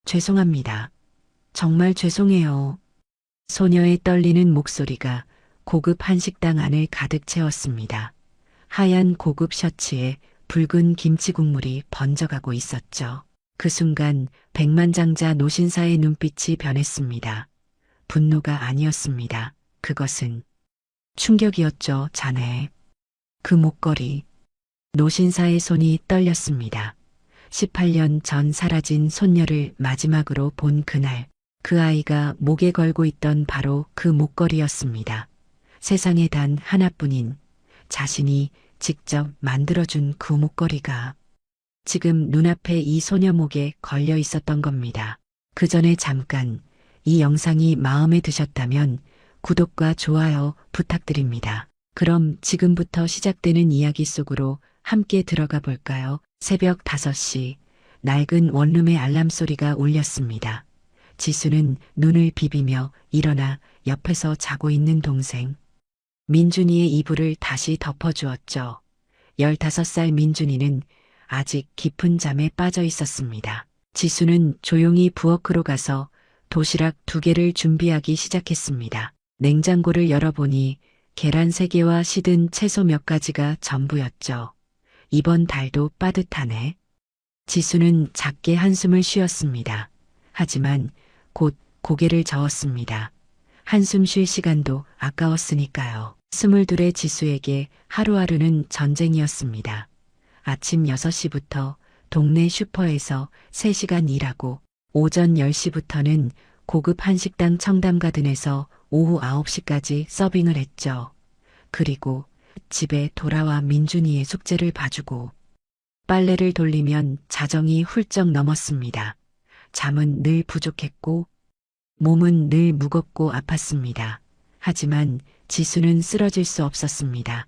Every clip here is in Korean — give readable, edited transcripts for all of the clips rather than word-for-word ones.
죄송합니다. 정말 죄송해요. 소녀의 떨리는 목소리가 고급 한식당 안을 가득 채웠습니다. 하얀 고급 셔츠에 붉은 김치 국물이 번져가고 있었죠. 그 순간 백만장자 노신사의 눈빛이 변했습니다. 분노가 아니었습니다. 그것은 충격이었죠, 자네. 그 목걸이. 노신사의 손이 떨렸습니다. 18년 전 사라진 손녀를 마지막으로 본 그날, 그 아이가 목에 걸고 있던 바로 그 목걸이였습니다. 세상에 단 하나뿐인 자신이 직접 만들어준 그 목걸이가 지금 눈앞에 이 소녀 목에 걸려 있었던 겁니다. 그 전에 잠깐 이 영상이 마음에 드셨다면 구독과 좋아요 부탁드립니다. 그럼 지금부터 시작되는 이야기 속으로 함께 들어가 볼까요? 새벽 5시 낡은 원룸의 알람 소리가 울렸습니다. 지수는 눈을 비비며 일어나 옆에서 자고 있는 동생 민준이의 이불을 다시 덮어주었죠. 15살 민준이는 아직 깊은 잠에 빠져 있었습니다. 지수는 조용히 부엌으로 가서 도시락 2개를 준비하기 시작했습니다. 냉장고를 열어보니 계란 3개와 시든 채소 몇 가지가 전부였죠. 이번 달도 빠듯하네. 지수는 작게 한숨을 쉬었습니다. 하지만 곧 고개를 저었습니다. 한숨 쉴 시간도 아까웠으니까요. 22의 지수에게 하루하루는 전쟁이었습니다. 아침 6시부터 동네 슈퍼에서 3시간 일하고 오전 10시부터는 고급 한식당 청담가든에서 오후 9시까지 서빙을 했죠. 그리고 집에 돌아와 민준이의 숙제를 봐주고 빨래를 돌리면 자정이 훌쩍 넘었습니다. 잠은 늘 부족했고 몸은 늘 무겁고 아팠습니다. 하지만 지수는 쓰러질 수 없었습니다.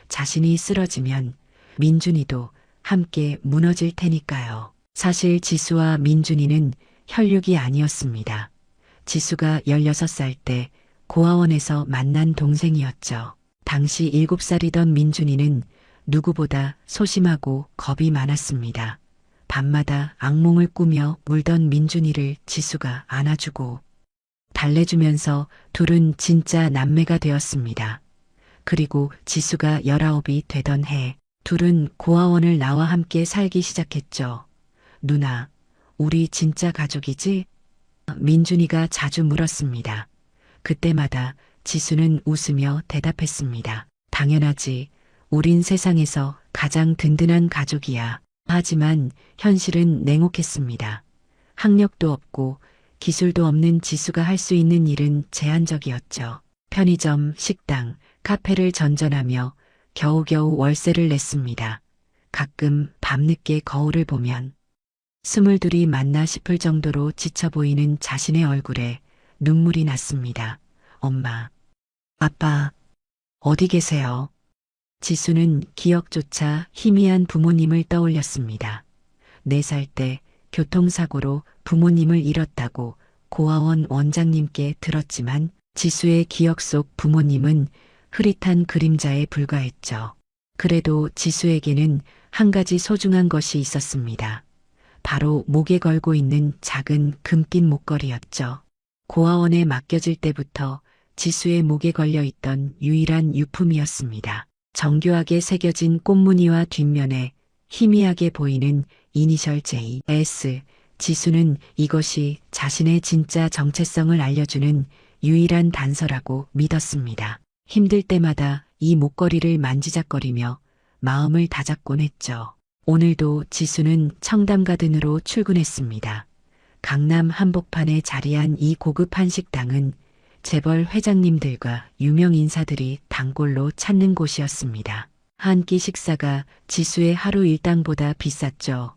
자신이 쓰러지면 민준이도 함께 무너질 테니까요. 사실 지수와 민준이는 혈육이 아니었습니다. 지수가 16살 때 고아원에서 만난 동생이었죠. 당시 7살이던 민준이는 누구보다 소심하고 겁이 많았습니다. 밤마다 악몽을 꾸며 울던 민준이를 지수가 안아주고 달래주면서 둘은 진짜 남매가 되었습니다. 그리고 지수가 19이 되던 해 둘은 고아원을 나와 함께 살기 시작했죠. 누나, 우리 진짜 가족이지? 민준이가 자주 물었습니다. 그때마다 지수는 웃으며 대답했습니다. 당연하지. 우린 세상에서 가장 든든한 가족이야. 하지만 현실은 냉혹했습니다. 학력도 없고 기술도 없는 지수가 할 수 있는 일은 제한적이었죠. 편의점, 식당, 카페를 전전하며 겨우겨우 월세를 냈습니다. 가끔 밤늦게 거울을 보면 22이 맞나 싶을 정도로 지쳐 보이는 자신의 얼굴에 눈물이 났습니다. 엄마, 아빠, 어디 계세요? 지수는 기억조차 희미한 부모님을 떠올렸습니다. 4살 때 교통사고로 부모님을 잃었다고 고아원 원장님께 들었지만 지수의 기억 속 부모님은 흐릿한 그림자에 불과했죠. 그래도 지수에게는 한 가지 소중한 것이 있었습니다. 바로 목에 걸고 있는 작은 금낀 목걸이였죠. 고아원에 맡겨질 때부터 지수의 목에 걸려 있던 유일한 유품이었습니다. 정교하게 새겨진 꽃무늬와 뒷면에 희미하게 보이는 이니셜 J, S. 지수는 이것이 자신의 진짜 정체성을 알려주는 유일한 단서라고 믿었습니다. 힘들 때마다 이 목걸이를 만지작거리며 마음을 다잡곤 했죠. 오늘도 지수는 청담가든으로 출근했습니다. 강남 한복판에 자리한 이 고급 한식당은 재벌 회장님들과 유명 인사들이 단골로 찾는 곳이었습니다. 한 끼 식사가 지수의 하루 일당보다 비쌌죠.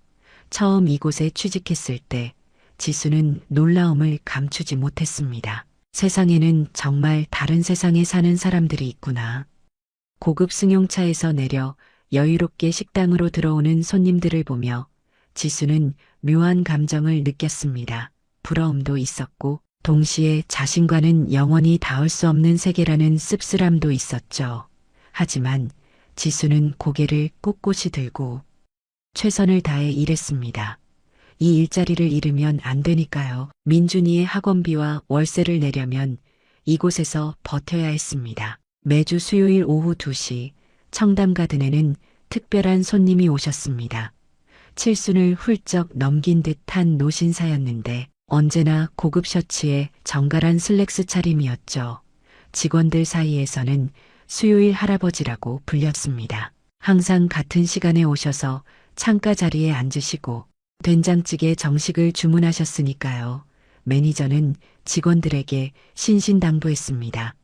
처음 이곳에 취직했을 때 지수는 놀라움을 감추지 못했습니다. 세상에는 정말 다른 세상에 사는 사람들이 있구나. 고급 승용차에서 내려 여유롭게 식당으로 들어오는 손님들을 보며 지수는 묘한 감정을 느꼈습니다. 부러움도 있었고 동시에 자신과는 영원히 닿을 수 없는 세계라는 씁쓸함도 있었죠. 하지만 지수는 고개를 꼿꼿이 들고 최선을 다해 일했습니다. 이 일자리를 잃으면 안 되니까요. 민준이의 학원비와 월세를 내려면 이곳에서 버텨야 했습니다. 매주 수요일 오후 2시 청담가든에는 특별한 손님이 오셨습니다. 칠순을 훌쩍 넘긴 듯한 노신사였는데 언제나 고급 셔츠에 정갈한 슬랙스 차림이었죠. 직원들 사이에서는 수요일 할아버지라고 불렸습니다. 항상 같은 시간에 오셔서 창가 자리에 앉으시고 된장찌개 정식을 주문하셨으니까요. 매니저는 직원들에게 신신당부했습니다.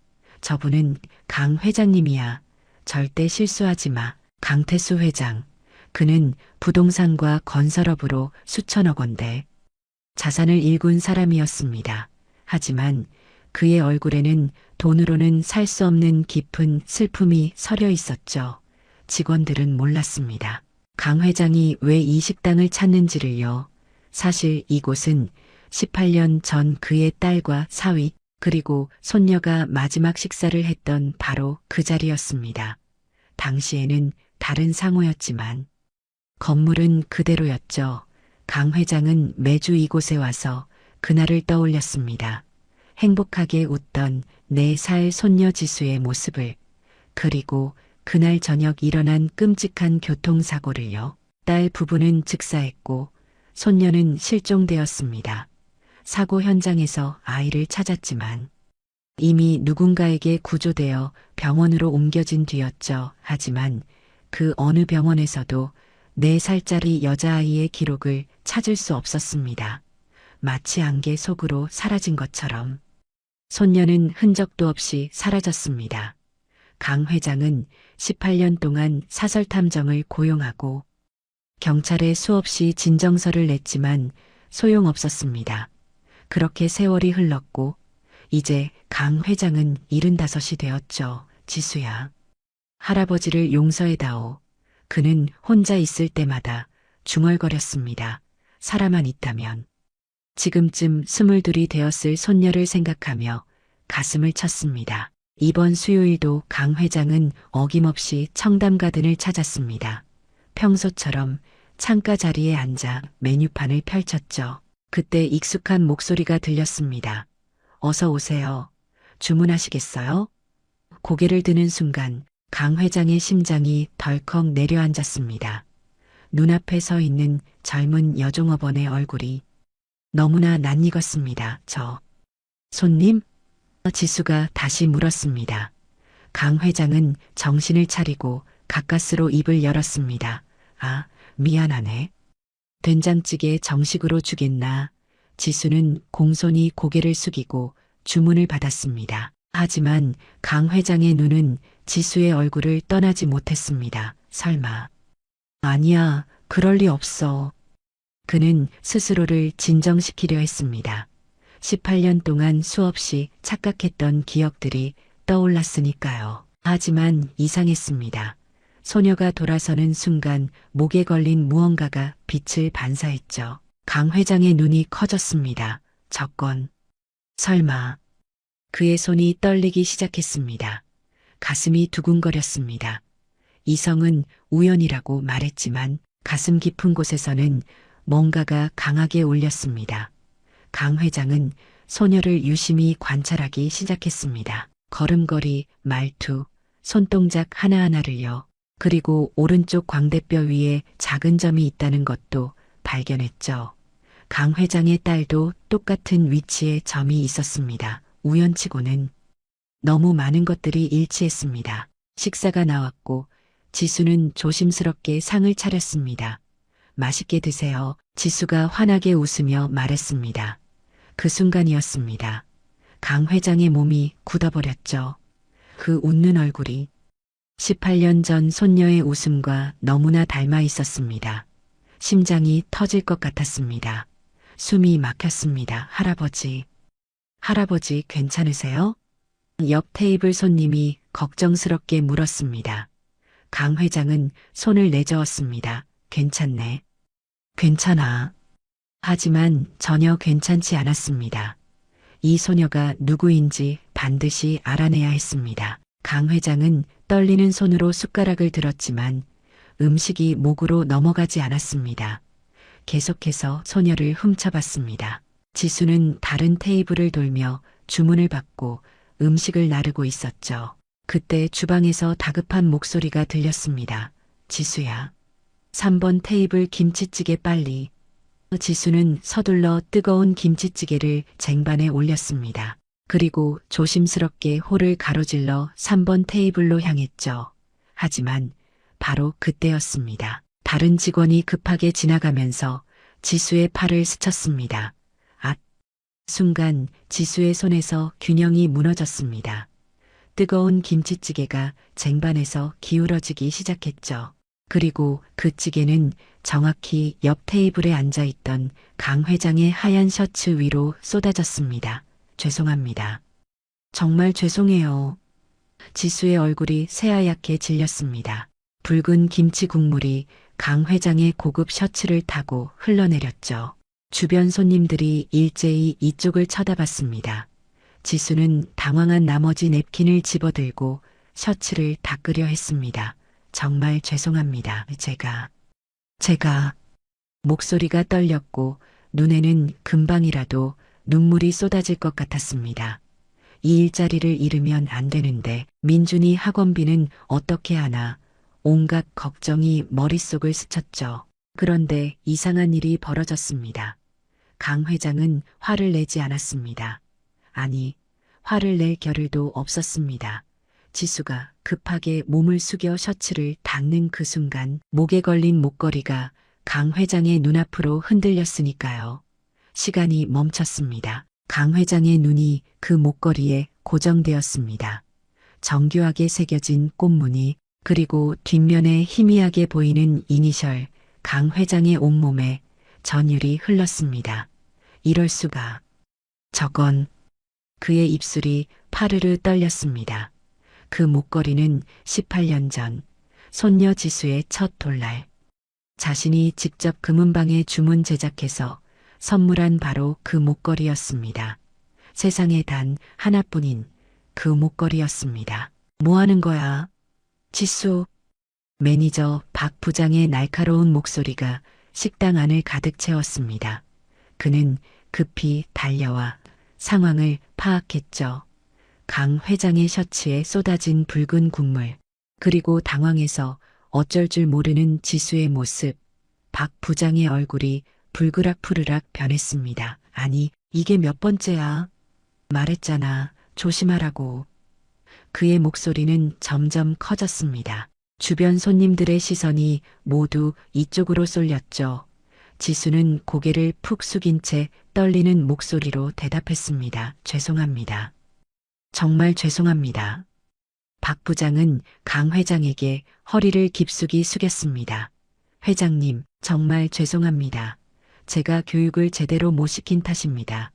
저분은 강 회장님이야. 절대 실수하지 마. 강태수 회장. 그는 부동산과 건설업으로 수천억 원대 자산을 일군 사람이었습니다. 하지만 그의 얼굴에는 돈으로는 살 수 없는 깊은 슬픔이 서려 있었죠. 직원들은 몰랐습니다. 강 회장이 왜 이 식당을 찾는지를요. 사실 이곳은 18년 전 그의 딸과 사위 그리고 손녀가 마지막 식사를 했던 바로 그 자리였습니다. 당시에는 다른 상호였지만 건물은 그대로였죠. 강 회장은 매주 이곳에 와서 그날을 떠올렸습니다. 행복하게 웃던 4살 손녀 지수의 모습을, 그리고 그날 저녁 일어난 끔찍한 교통사고를요. 딸 부부는 즉사했고 손녀는 실종되었습니다. 사고 현장에서 아이를 찾았지만 이미 누군가에게 구조되어 병원으로 옮겨진 뒤였죠. 하지만 그 어느 병원에서도 4살짜리 여자아이의 기록을 찾을 수 없었습니다. 마치 안개 속으로 사라진 것처럼 손녀는 흔적도 없이 사라졌습니다. 강 회장은 18년 동안 사설탐정을 고용하고 경찰에 수없이 진정서를 냈지만 소용없었습니다. 그렇게 세월이 흘렀고 이제 강 회장은 75이 되었죠. 지수야. 할아버지를 용서해다오. 그는 혼자 있을 때마다 중얼거렸습니다. 살아만 있다면. 지금쯤 22이 되었을 손녀를 생각하며 가슴을 쳤습니다. 이번 수요일도 강 회장은 어김없이 청담가든을 찾았습니다. 평소처럼 창가 자리에 앉아 메뉴판을 펼쳤죠. 그때 익숙한 목소리가 들렸습니다. 어서 오세요. 주문하시겠어요? 고개를 드는 순간 강 회장의 심장이 덜컥 내려앉았습니다. 눈앞에 서 있는 젊은 여종업원의 얼굴이 너무나 낯익었습니다. 저 손님? 지수가 다시 물었습니다. 강 회장은 정신을 차리고 가까스로 입을 열었습니다. 아, 미안하네. 된장찌개 정식으로 주겠나? 지수는 공손히 고개를 숙이고 주문을 받았습니다. 하지만 강 회장의 눈은 지수의 얼굴을 떠나지 못했습니다. 설마. 아니야, 그럴 리 없어. 그는 스스로를 진정시키려 했습니다. 18년 동안 수없이 착각했던 기억들이 떠올랐으니까요. 하지만 이상했습니다. 소녀가 돌아서는 순간 목에 걸린 무언가가 빛을 반사했죠. 강 회장의 눈이 커졌습니다. 저건. 설마. 그의 손이 떨리기 시작했습니다. 가슴이 두근거렸습니다. 이성은 우연이라고 말했지만 가슴 깊은 곳에서는 뭔가가 강하게 울렸습니다. 강 회장은 소녀를 유심히 관찰하기 시작했습니다. 걸음걸이, 말투, 손동작 하나하나를요. 그리고 오른쪽 광대뼈 위에 작은 점이 있다는 것도 발견했죠. 강 회장의 딸도 똑같은 위치에 점이 있었습니다. 우연치고는 너무 많은 것들이 일치했습니다. 식사가 나왔고 지수는 조심스럽게 상을 차렸습니다. 맛있게 드세요. 지수가 환하게 웃으며 말했습니다. 그 순간이었습니다. 강 회장의 몸이 굳어버렸죠. 그 웃는 얼굴이 18년 전 손녀의 웃음과 너무나 닮아 있었습니다. 심장이 터질 것 같았습니다. 숨이 막혔습니다. 할아버지. 할아버지 괜찮으세요? 옆 테이블 손님이 걱정스럽게 물었습니다. 강 회장은 손을 내저었습니다. 괜찮네. 괜찮아. 하지만 전혀 괜찮지 않았습니다. 이 소녀가 누구인지 반드시 알아내야 했습니다. 강 회장은 떨리는 손으로 숟가락을 들었지만 음식이 목으로 넘어가지 않았습니다. 계속해서 소녀를 훔쳐봤습니다. 지수는 다른 테이블을 돌며 주문을 받고 음식을 나르고 있었죠. 그때 주방에서 다급한 목소리가 들렸습니다. 지수야. 3번 테이블 김치찌개 빨리. 지수는 서둘러 뜨거운 김치찌개를 쟁반에 올렸습니다. 그리고 조심스럽게 홀을 가로질러 3번 테이블로 향했죠. 하지만 바로 그때였습니다. 다른 직원이 급하게 지나가면서 지수의 팔을 스쳤습니다. 순간 지수의 손에서 균형이 무너졌습니다. 뜨거운 김치찌개가 쟁반에서 기울어지기 시작했죠. 그리고 그 찌개는 정확히 옆 테이블에 앉아있던 강 회장의 하얀 셔츠 위로 쏟아졌습니다. 죄송합니다. 정말 죄송해요. 지수의 얼굴이 새하얗게 질렸습니다. 붉은 김치 국물이 강 회장의 고급 셔츠를 타고 흘러내렸죠. 주변 손님들이 일제히 이쪽을 쳐다봤습니다. 지수는 당황한 나머지 냅킨을 집어들고 셔츠를 닦으려 했습니다. 정말 죄송합니다. 제가 목소리가 떨렸고 눈에는 금방이라도 눈물이 쏟아질 것 같았습니다. 이 일자리를 잃으면 안 되는데 민준이 학원비는 어떻게 하나 온갖 걱정이 머릿속을 스쳤죠. 그런데 이상한 일이 벌어졌습니다. 강 회장은 화를 내지 않았습니다. 아니, 화를 낼 겨를도 없었습니다. 지수가 급하게 몸을 숙여 셔츠를 닦는 그 순간 목에 걸린 목걸이가 강 회장의 눈앞으로 흔들렸으니까요. 시간이 멈췄습니다. 강 회장의 눈이 그 목걸이에 고정되었습니다. 정교하게 새겨진 꽃무늬, 그리고 뒷면에 희미하게 보이는 이니셜 강 회장의 온몸에 전율이 흘렀습니다. 이럴 수가. 저건. 그의 입술이 파르르 떨렸습니다. 그 목걸이는 18년 전 손녀 지수의 첫 돌날 자신이 직접 금은방에 주문 제작해서 선물한 바로 그 목걸이였습니다. 세상에 단 하나뿐인 그 목걸이였습니다. 뭐 하는 거야? 지수. 매니저 박 부장의 날카로운 목소리가 식당 안을 가득 채웠습니다. 그는 급히 달려와 상황을 파악했죠. 강 회장의 셔츠에 쏟아진 붉은 국물, 그리고 당황해서 어쩔 줄 모르는 지수의 모습, 박 부장의 얼굴이 불그락푸르락 변했습니다. 아니, 이게 몇 번째야? 말했잖아. 조심하라고. 그의 목소리는 점점 커졌습니다. 주변 손님들의 시선이 모두 이쪽으로 쏠렸죠. 지수는 고개를 푹 숙인 채 떨리는 목소리로 대답했습니다. 죄송합니다. 정말 죄송합니다. 박 부장은 강 회장에게 허리를 깊숙이 숙였습니다. 회장님, 정말 죄송합니다. 제가 교육을 제대로 못 시킨 탓입니다.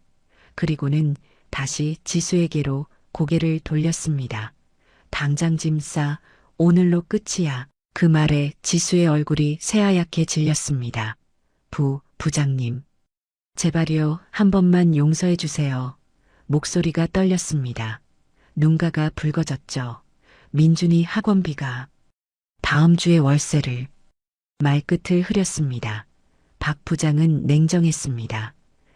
그리고는 다시 지수에게로 고개를 돌렸습니다. 당장 짐 싸. 오늘로 끝이야. 그 말에 지수의 얼굴이 새하얗게 질렸습니다. 부장님. 제발요, 한 번만 용서해 주세요. 목소리가 떨렸습니다. 눈가가 붉어졌죠. 민준이 학원비가 다음 주에 월세를. 말끝을 흐렸습니다. 박 부장은 냉정했습니다.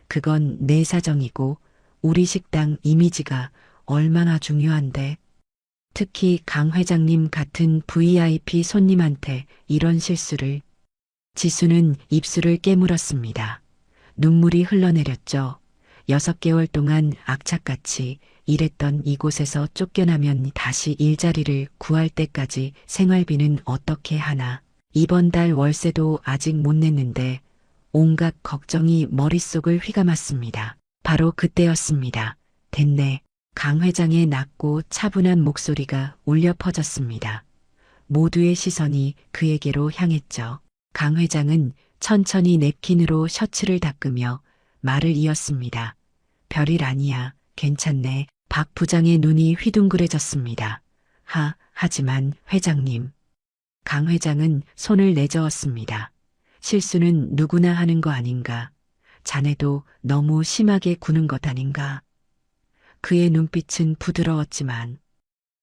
그건 내 사정이고 우리 식당 이미지가 얼마나 중요한데. 특히 강 회장님 같은 VIP 손님한테 이런 실수를. 지수는 입술을 깨물었습니다. 눈물이 흘러내렸죠. 6개월 동안 악착같이 일했던 이곳에서 쫓겨나면 다시 일자리를 구할 때까지 생활비는 어떻게 하나. 이번 달 월세도 아직 못 냈는데 온갖 걱정이 머릿속을 휘감았습니다. 바로 그때였습니다. 됐네. 강 회장의 낮고 차분한 목소리가 울려 퍼졌습니다. 모두의 시선이 그에게로 향했죠. 강 회장은 천천히 냅킨으로 셔츠를 닦으며 말을 이었습니다. 별일 아니야. 괜찮네. 박 부장의 눈이 휘둥그레졌습니다. 하지만 회장님. 강 회장은 손을 내저었습니다. 실수는 누구나 하는 거 아닌가. 자네도 너무 심하게 구는 것 아닌가. 그의 눈빛은 부드러웠지만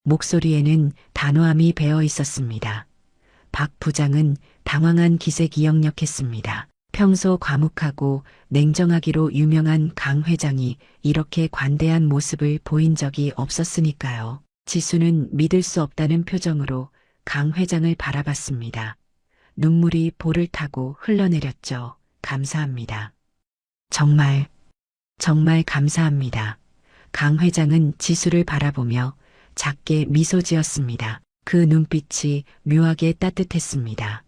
목소리에는 단호함이 배어 있었습니다. 박 부장은 당황한 기색이 역력했습니다. 평소 과묵하고 냉정하기로 유명한 강 회장이 이렇게 관대한 모습을 보인 적이 없었으니까요. 지수는 믿을 수 없다는 표정으로 강 회장을 바라봤습니다. 눈물이 볼을 타고 흘러내렸죠. 감사합니다. 정말, 정말 감사합니다. 강 회장은 지수를 바라보며 작게 미소 지었습니다. 그 눈빛이 묘하게 따뜻했습니다.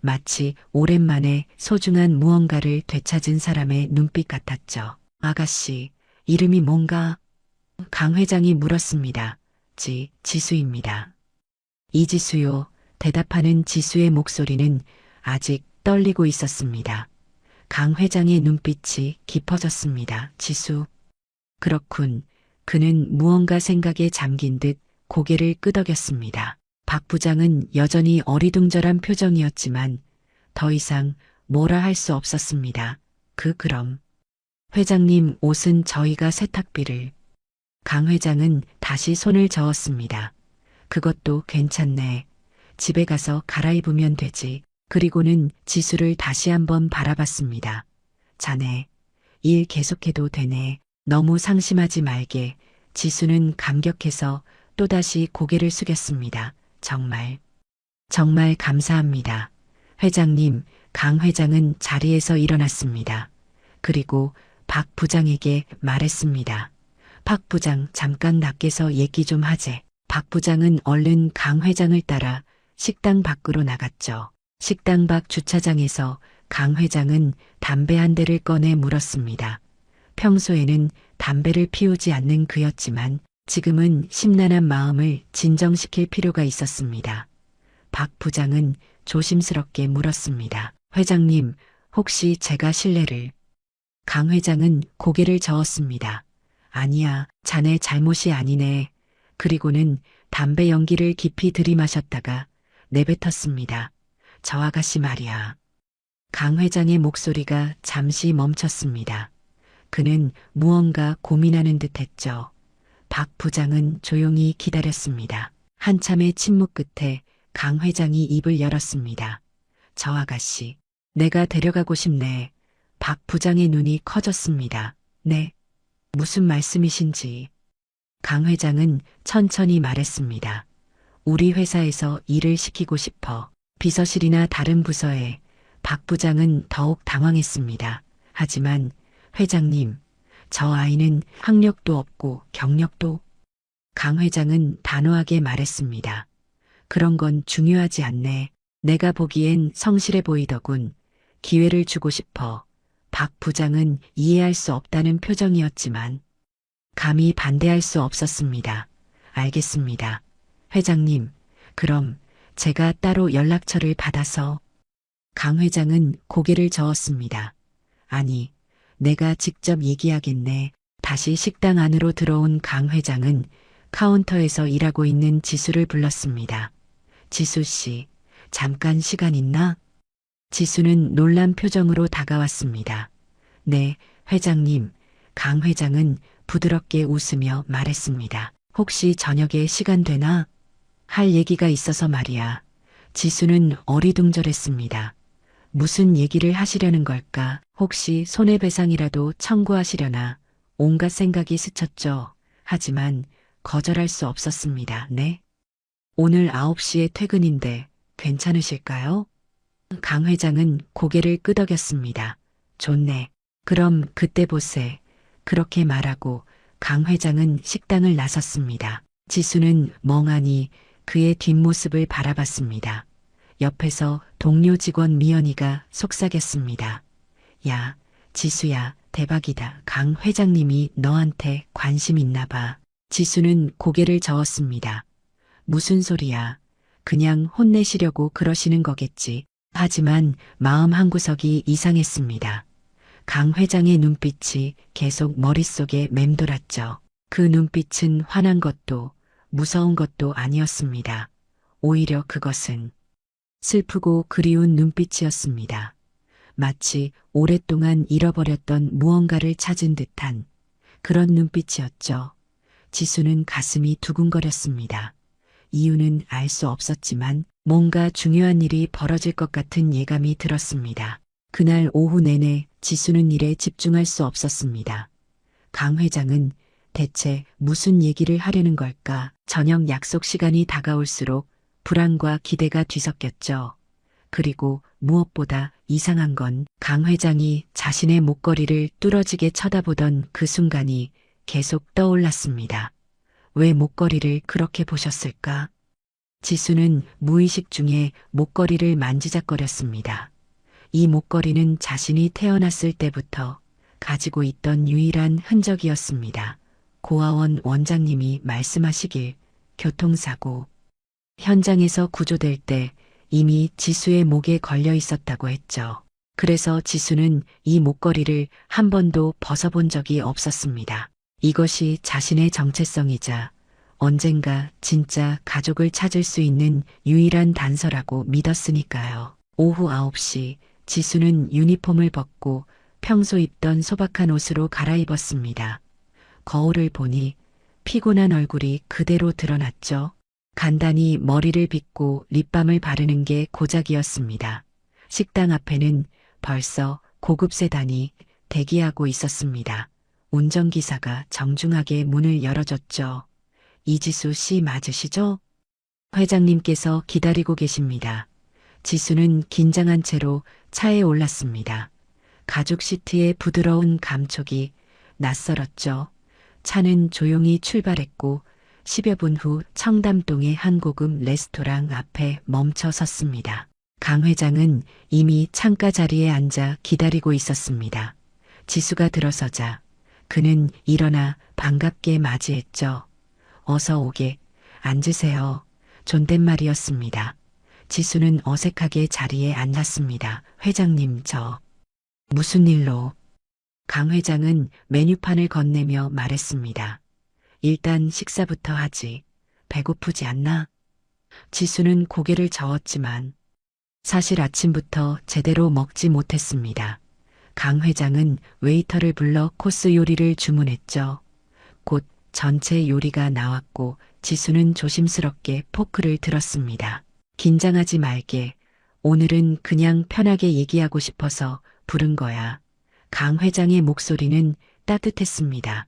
마치 오랜만에 소중한 무언가를 되찾은 사람의 눈빛 같았죠. 아가씨, 이름이 뭔가? 강 회장이 물었습니다. 지수입니다. 이지수요. 대답하는 지수의 목소리는 아직 떨리고 있었습니다. 강 회장의 눈빛이 깊어졌습니다. 지수. 그렇군. 그는 무언가 생각에 잠긴 듯 고개를 끄덕였습니다. 박 부장은 여전히 어리둥절한 표정이었지만 더 이상 뭐라 할 수 없었습니다. 그럼. 회장님 옷은 저희가 세탁비를. 강 회장은 다시 손을 저었습니다. 그것도 괜찮네. 집에 가서 갈아입으면 되지. 그리고는 지수를 다시 한번 바라봤습니다. 자네, 일 계속해도 되네. 너무 상심하지 말게. 지수는 감격해서 또다시 고개를 숙였습니다. 정말 감사합니다. 회장님, 강 회장은 자리에서 일어났습니다. 그리고 박 부장에게 말했습니다. 박 부장 잠깐 밖에서 얘기 좀 하재. 박 부장은 얼른 강 회장을 따라 식당 밖으로 나갔죠. 식당 밖 주차장에서 강 회장은 담배 한 대를 꺼내 물었습니다. 평소에는 담배를 피우지 않는 그였지만 지금은 심란한 마음을 진정시킬 필요가 있었습니다. 박 부장은 조심스럽게 물었습니다. 회장님, 혹시 제가 실례를? 강 회장은 고개를 저었습니다. 아니야, 자네 잘못이 아니네. 그리고는 담배 연기를 깊이 들이마셨다가 내뱉었습니다. 저 아가씨 말이야. 강 회장의 목소리가 잠시 멈췄습니다. 그는 무언가 고민하는 듯 했죠. 박 부장은 조용히 기다렸습니다. 한참의 침묵 끝에 강 회장이 입을 열었습니다. 저 아가씨, 내가 데려가고 싶네. 박 부장의 눈이 커졌습니다. 네, 무슨 말씀이신지. 강 회장은 천천히 말했습니다. 우리 회사에서 일을 시키고 싶어. 비서실이나 다른 부서에. 박 부장은 더욱 당황했습니다. 하지만 회장님, 저 아이는 학력도 없고 경력도. 강 회장은 단호하게 말했습니다. 그런 건 중요하지 않네. 내가 보기엔 성실해 보이더군. 기회를 주고 싶어. 박 부장은 이해할 수 없다는 표정이었지만 감히 반대할 수 없었습니다. 알겠습니다. 회장님, 그럼 제가 따로 연락처를 받아서. 강 회장은 고개를 저었습니다. 아니, 내가 직접 얘기하겠네. 다시 식당 안으로 들어온 강 회장은 카운터에서 일하고 있는 지수를 불렀습니다. 지수 씨, 잠깐 시간 있나? 지수는 놀란 표정으로 다가왔습니다. 네, 회장님. 강 회장은 부드럽게 웃으며 말했습니다. 혹시 저녁에 시간 되나? 할 얘기가 있어서 말이야. 지수는 어리둥절했습니다. 무슨 얘기를 하시려는 걸까? 혹시 손해배상이라도 청구하시려나? 온갖 생각이 스쳤죠. 하지만 거절할 수 없었습니다. 네? 오늘 9시에 퇴근인데 괜찮으실까요? 강 회장은 고개를 끄덕였습니다. 좋네. 그럼 그때 보세. 그렇게 말하고 강 회장은 식당을 나섰습니다. 지수는 멍하니 그의 뒷모습을 바라봤습니다. 옆에서 동료 직원 미연이가 속삭였습니다. 야, 지수야, 대박이다. 강 회장님이 너한테 관심 있나 봐. 지수는 고개를 저었습니다. 무슨 소리야. 그냥 혼내시려고 그러시는 거겠지. 하지만 마음 한구석이 이상했습니다. 강 회장의 눈빛이 계속 머릿속에 맴돌았죠. 그 눈빛은 화난 것도 무서운 것도 아니었습니다. 오히려 그것은 슬프고 그리운 눈빛이었습니다. 마치 오랫동안 잃어버렸던 무언가를 찾은 듯한 그런 눈빛이었죠. 지수는 가슴이 두근거렸습니다. 이유는 알 수 없었지만 뭔가 중요한 일이 벌어질 것 같은 예감이 들었습니다. 그날 오후 내내 지수는 일에 집중할 수 없었습니다. 강 회장은 대체 무슨 얘기를 하려는 걸까? 저녁 약속 시간이 다가올수록 불안과 기대가 뒤섞였죠. 그리고 무엇보다 이상한 건 강 회장이 자신의 목걸이를 뚫어지게 쳐다보던 그 순간이 계속 떠올랐습니다. 왜 목걸이를 그렇게 보셨을까? 지수는 무의식 중에 목걸이를 만지작거렸습니다. 이 목걸이는 자신이 태어났을 때부터 가지고 있던 유일한 흔적이었습니다. 고아원 원장님이 말씀하시길 교통사고 현장에서 구조될 때 이미 지수의 목에 걸려 있었다고 했죠. 그래서 지수는 이 목걸이를 한 번도 벗어본 적이 없었습니다. 이것이 자신의 정체성이자 언젠가 진짜 가족을 찾을 수 있는 유일한 단서라고 믿었으니까요. 오후 9시 지수는 유니폼을 벗고 평소 입던 소박한 옷으로 갈아입었습니다. 거울을 보니 피곤한 얼굴이 그대로 드러났죠. 간단히 머리를 빗고 립밤을 바르는 게 고작이었습니다. 식당 앞에는 벌써 고급 세단이 대기하고 있었습니다. 운전기사가 정중하게 문을 열어줬죠. 이지수 씨 맞으시죠? 회장님께서 기다리고 계십니다. 지수는 긴장한 채로 차에 올랐습니다. 가죽 시트의 부드러운 감촉이 낯설었죠. 차는 조용히 출발했고 10여 분 후 청담동의 한 고급 레스토랑 앞에 멈춰 섰습니다. 강 회장은 이미 창가 자리에 앉아 기다리고 있었습니다. 지수가 들어서자 그는 일어나 반갑게 맞이했죠. 어서 오게, 앉으세요. 존댓말이었습니다. 지수는 어색하게 자리에 앉았습니다. 회장님, 무슨 일로? 강 회장은 메뉴판을 건네며 말했습니다. 일단 식사부터 하지. 배고프지 않나? 지수는 고개를 저었지만 사실 아침부터 제대로 먹지 못했습니다. 강 회장은 웨이터를 불러 코스 요리를 주문했죠. 곧 전체 요리가 나왔고 지수는 조심스럽게 포크를 들었습니다. 긴장하지 말게. 오늘은 그냥 편하게 얘기하고 싶어서 부른 거야. 강 회장의 목소리는 따뜻했습니다.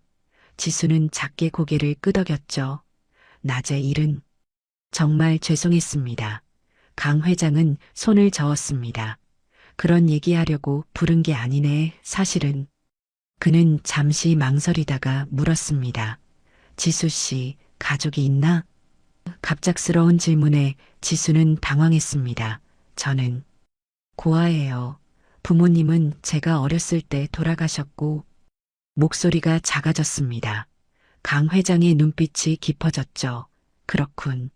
지수는 작게 고개를 끄덕였죠. 낮에 일은 정말 죄송했습니다. 강 회장은 손을 저었습니다. 그런 얘기하려고 부른 게 아니네, 사실은. 그는 잠시 망설이다가 물었습니다. 지수 씨, 가족이 있나? 갑작스러운 질문에 지수는 당황했습니다. 저는 고아예요. 부모님은 제가 어렸을 때 돌아가셨고, 목소리가 작아졌습니다. 강 회장의 눈빛이 깊어졌죠. 그렇군.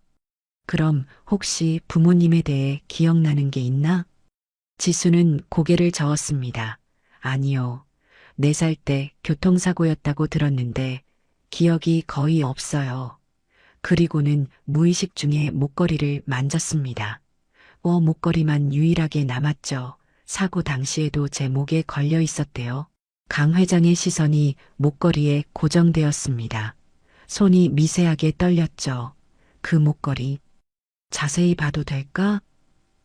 그럼 혹시 부모님에 대해 기억나는 게 있나? 지수는 고개를 저었습니다. 아니요. 4살 때 교통사고였다고 들었는데 기억이 거의 없어요. 그리고는 무의식 중에 목걸이를 만졌습니다. 목걸이만 유일하게 남았죠. 사고 당시에도 제 목에 걸려 있었대요. 강 회장의 시선이 목걸이에 고정되었습니다. 손이 미세하게 떨렸죠. 그 목걸이. 자세히 봐도 될까?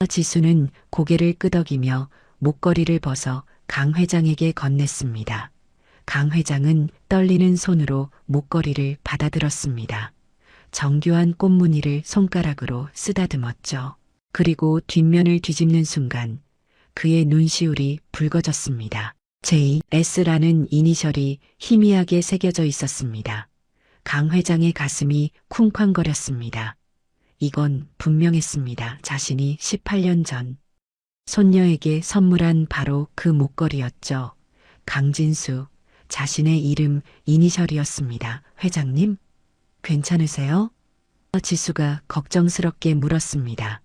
지수는 고개를 끄덕이며 목걸이를 벗어 강 회장에게 건넸습니다. 강 회장은 떨리는 손으로 목걸이를 받아들었습니다. 정교한 꽃무늬를 손가락으로 쓰다듬었죠. 그리고 뒷면을 뒤집는 순간 그의 눈시울이 붉어졌습니다. JS라는 이니셜이 희미하게 새겨져 있었습니다. 강 회장의 가슴이 쿵쾅거렸습니다. 이건 분명했습니다. 자신이 18년 전 손녀에게 선물한 바로 그 목걸이였죠. 강진수, 자신의 이름 이니셜이었습니다. 회장님, 괜찮으세요? 지수가 걱정스럽게 물었습니다.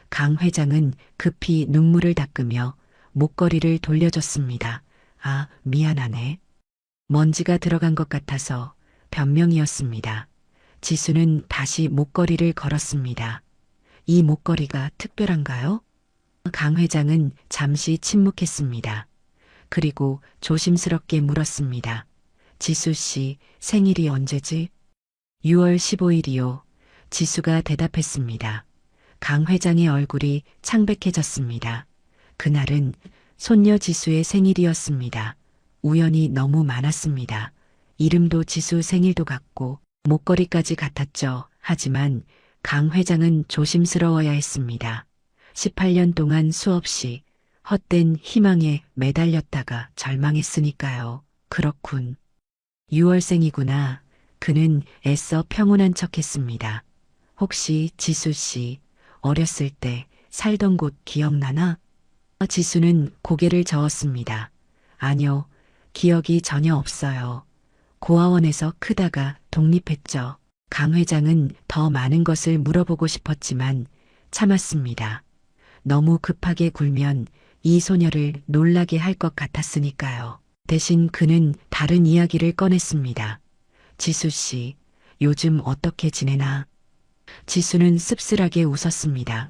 강 회장은 급히 눈물을 닦으며 목걸이를 돌려줬습니다. 아, 미안하네. 먼지가 들어간 것 같아서 변명이었습니다. 지수는 다시 목걸이를 걸었습니다. 이 목걸이가 특별한가요? 강 회장은 잠시 침묵했습니다. 그리고 조심스럽게 물었습니다. 지수 씨 생일이 언제지? 6월 15일이요. 지수가 대답했습니다. 강 회장의 얼굴이 창백해졌습니다. 그날은 손녀 지수의 생일이었습니다. 우연이 너무 많았습니다. 이름도 지수 생일도 같고 목걸이까지 같았죠. 하지만 강 회장은 조심스러워야 했습니다. 18년 동안 수없이 헛된 희망에 매달렸다가 절망했으니까요. 그렇군. 6월생이구나. 그는 애써 평온한 척했습니다. 혹시 지수 씨 어렸을 때 살던 곳 기억나나? 지수는 고개를 저었습니다. 아니요, 기억이 전혀 없어요. 고아원에서 크다가 독립했죠. 강 회장은 더 많은 것을 물어보고 싶었지만 참았습니다. 너무 급하게 굴면 이 소녀를 놀라게 할 것 같았으니까요. 대신 그는 다른 이야기를 꺼냈습니다. 지수 씨, 요즘 어떻게 지내나? 지수는 씁쓸하게 웃었습니다.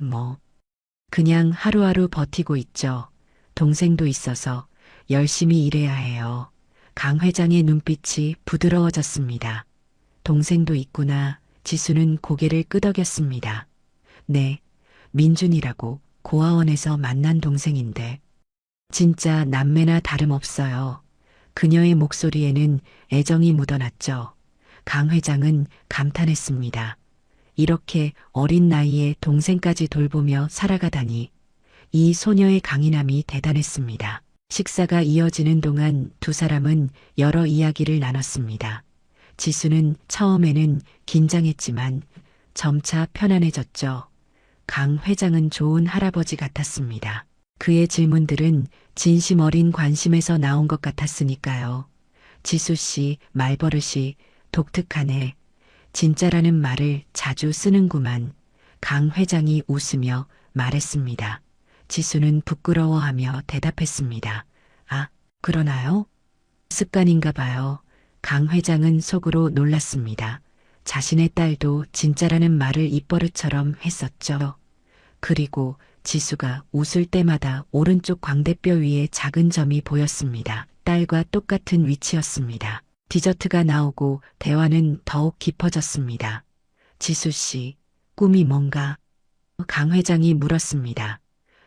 그냥 하루하루 버티고 있죠. 동생도 있어서 열심히 일해야 해요. 강 회장의 눈빛이 부드러워졌습니다. 동생도 있구나. 지수는 고개를 끄덕였습니다. 네, 민준이라고 고아원에서 만난 동생인데 진짜 남매나 다름없어요. 그녀의 목소리에는 애정이 묻어났죠. 강 회장은 감탄했습니다. 이렇게 어린 나이에 동생까지 돌보며 살아가다니 이 소녀의 강인함이 대단했습니다. 식사가 이어지는 동안 두 사람은 여러 이야기를 나눴습니다. 지수는 처음에는 긴장했지만 점차 편안해졌죠. 강 회장은 좋은 할아버지 같았습니다. 그의 질문들은 진심 어린 관심에서 나온 것 같았으니까요. 지수 씨 말버릇이 독특하네. 진짜라는 말을 자주 쓰는구만. 강 회장이 웃으며 말했습니다. 지수는 부끄러워하며 대답했습니다. 아, 그러나요? 습관인가 봐요. 강 회장은 속으로 놀랐습니다. 자신의 딸도 진짜라는 말을 입버릇처럼 했었죠. 그리고 지수가 웃을 때마다 오른쪽 광대뼈 위에 작은 점이 보였습니다. 딸과 똑같은 위치였습니다. 디저트가 나오고 대화는 더욱 깊어졌습니다. 지수 씨, 꿈이 뭔가? 강 회장이 물었습니다.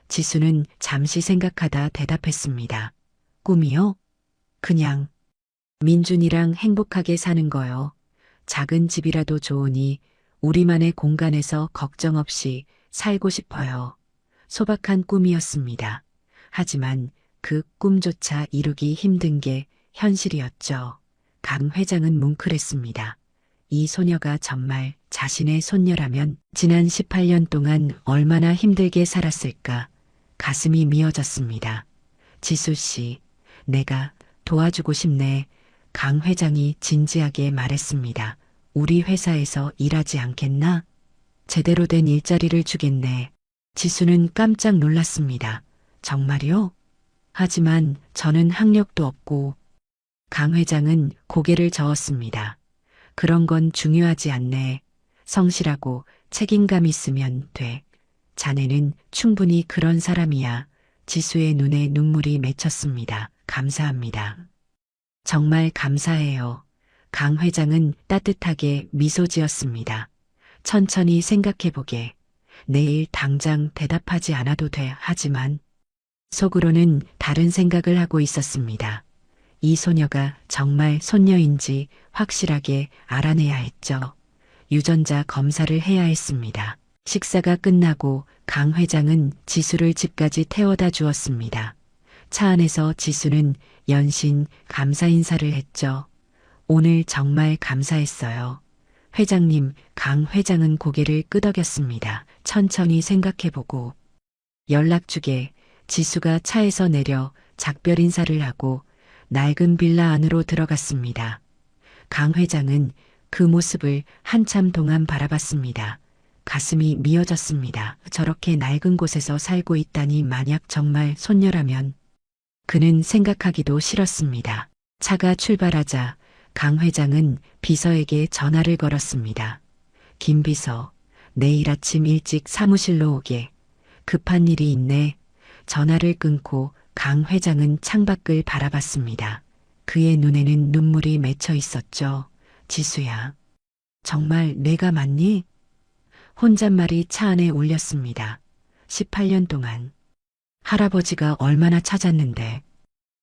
지수는 잠시 생각하다 대답했습니다. 꿈이요? 그냥 민준이랑 행복하게 사는 거요. 작은 집이라도 좋으니 우리만의 공간에서 걱정 없이 살고 싶어요. 소박한 꿈이었습니다. 하지만 그 꿈조차 이루기 힘든 게 현실이었죠. 강 회장은 뭉클했습니다. 이 소녀가 정말 자신의 손녀라면 지난 18년 동안 얼마나 힘들게 살았을까. 가슴이 미어졌습니다. 지수 씨, 내가 도와주고 싶네. 강 회장이 진지하게 말했습니다. 우리 회사에서 일하지 않겠나? 제대로 된 일자리를 주겠네. 지수는 깜짝 놀랐습니다. 정말요? 하지만 저는 학력도 없고. 강 회장은 고개를 저었습니다. 그런 건 중요하지 않네. 성실하고 책임감 있으면 돼. 자네는 충분히 그런 사람이야. 지수의 눈에 눈물이 맺혔습니다. 감사합니다. 정말 감사해요. 강 회장은 따뜻하게 미소 지었습니다. 천천히 생각해보게. 내일 당장 대답하지 않아도 돼. 하지만 속으로는 다른 생각을 하고 있었습니다. 이 소녀가 정말 손녀인지 확실하게 알아내야 했죠. 유전자 검사를 해야 했습니다. 식사가 끝나고 강 회장은 지수를 집까지 태워다 주었습니다. 차 안에서 지수는 연신 감사 인사를 했죠. 오늘 정말 감사했어요. 회장님, 강 회장은 고개를 끄덕였습니다. 천천히 생각해보고. 연락 주게. 지수가 차에서 내려 작별 인사를 하고 낡은 빌라 안으로 들어갔습니다. 강 회장은 그 모습을 한참 동안 바라봤습니다. 가슴이 미어졌습니다. 저렇게 낡은 곳에서 살고 있다니 만약 정말 손녀라면 그는 생각하기도 싫었습니다. 차가 출발하자 강 회장은 비서에게 전화를 걸었습니다. 김 비서, 내일 아침 일찍 사무실로 오게. 급한 일이 있네. 전화를 끊고 강 회장은 창밖을 바라봤습니다. 그의 눈에는 눈물이 맺혀 있었죠. 지수야, 정말 내가 맞니? 혼잣말이 차 안에 울렸습니다. 18년 동안 할아버지가 얼마나 찾았는데.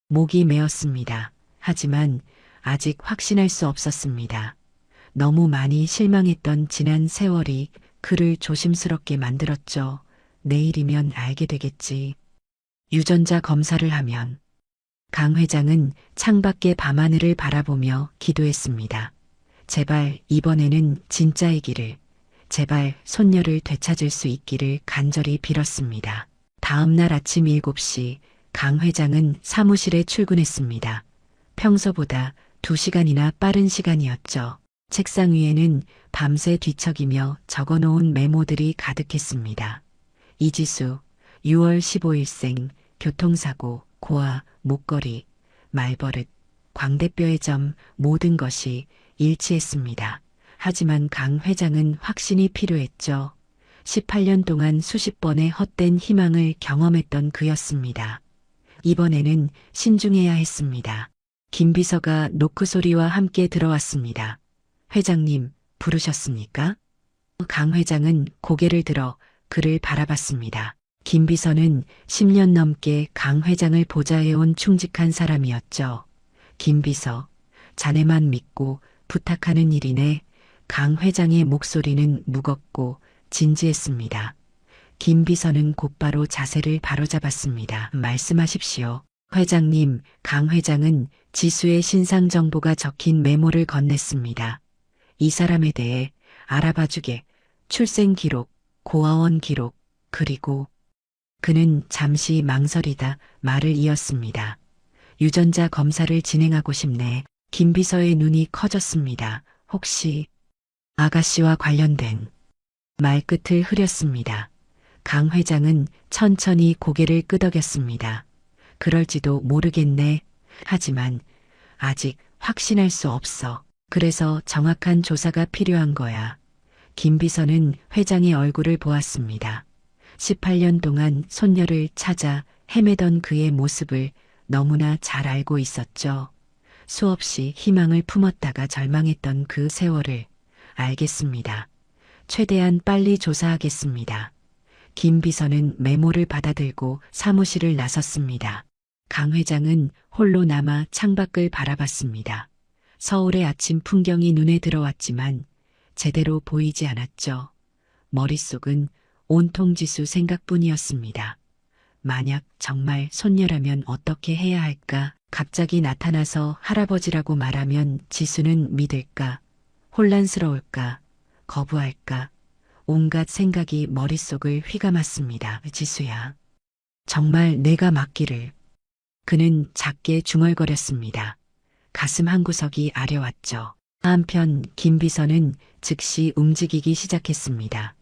목이 메었습니다. 하지만 아직 확신할 수 없었습니다. 너무 많이 실망했던 지난 세월이 그를 조심스럽게 만들었죠. 내일이면 알게 되겠지. 유전자 검사를 하면. 강 회장은 창밖의 밤하늘을 바라보며 기도했습니다. 제발 이번에는 진짜이기를, 제발 손녀를 되찾을 수 있기를 간절히 빌었습니다. 다음 날 아침 7시 강 회장은 사무실에 출근했습니다. 평소보다 2시간이나 빠른 시간이었죠. 책상 위에는 밤새 뒤척이며 적어놓은 메모들이 가득했습니다. 이지수, 6월 15일생, 교통사고, 고아, 목걸이, 말버릇, 광대뼈의 점 모든 것이 일치했습니다. 하지만 강 회장은 확신이 필요했죠. 18년 동안 수십 번의 헛된 희망을 경험했던 그였습니다. 이번에는 신중해야 했습니다. 김 비서가 노크 소리와 함께 들어왔습니다. 회장님, 부르셨습니까? 강 회장은 고개를 들어 그를 바라봤습니다. 김 비서는 10년 넘게 강 회장을 보좌해온 충직한 사람이었죠. 김 비서, 자네만 믿고 부탁하는 일이네. 강 회장의 목소리는 무겁고 진지했습니다. 김 비서는 곧바로 자세를 바로잡았습니다. 말씀하십시오. 회장님, 강 회장은 지수의 신상 정보가 적힌 메모를 건넸습니다. 이 사람에 대해 알아봐주게. 출생 기록, 고아원 기록, 그리고 그는 잠시 망설이다 말을 이었습니다. 유전자 검사를 진행하고 싶네. 김 비서의 눈이 커졌습니다. 혹시 아가씨와 관련된 말끝을 흐렸습니다. 강 회장은 천천히 고개를 끄덕였습니다. 그럴지도 모르겠네. 하지만 아직 확신할 수 없어. 그래서 정확한 조사가 필요한 거야. 김 비서는 회장의 얼굴을 보았습니다. 18년 동안 손녀를 찾아 헤매던 그의 모습을 너무나 잘 알고 있었죠. 수없이 희망을 품었다가 절망했던 그 세월을 알겠습니다. 최대한 빨리 조사하겠습니다. 김 비서는 메모를 받아들고 사무실을 나섰습니다. 강 회장은 홀로 남아 창밖을 바라봤습니다. 서울의 아침 풍경이 눈에 들어왔지만 제대로 보이지 않았죠. 머릿속은 온통 지수 생각뿐이었습니다. 만약 정말 손녀라면 어떻게 해야 할까? 갑자기 나타나서 할아버지라고 말하면 지수는 믿을까? 혼란스러울까? 거부할까? 온갖 생각이 머릿속을 휘감았습니다. 지수야. 정말 내가 맞기를. 그는 작게 중얼거렸습니다. 가슴 한구석이 아려왔죠. 한편 김 비서는 즉시 움직이기 시작했습니다.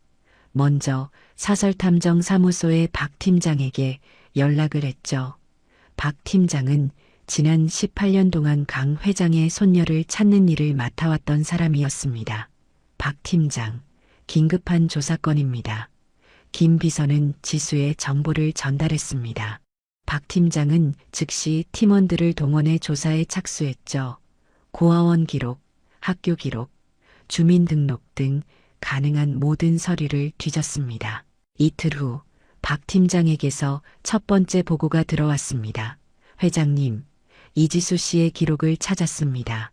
먼저 사설탐정사무소의 박 팀장에게 연락을 했죠. 박 팀장은 지난 18년 동안 강 회장의 손녀를 찾는 일을 맡아왔던 사람이었습니다. 박 팀장, 긴급한 조사건입니다. 김 비서는 지수의 정보를 전달했습니다. 박 팀장은 즉시 팀원들을 동원해 조사에 착수했죠. 고아원 기록, 학교 기록, 주민등록 등 가능한 모든 서류를 뒤졌습니다. 이틀 후 박 팀장에게서 첫 번째 보고가 들어왔습니다. 회장님, 이지수 씨의 기록을 찾았습니다.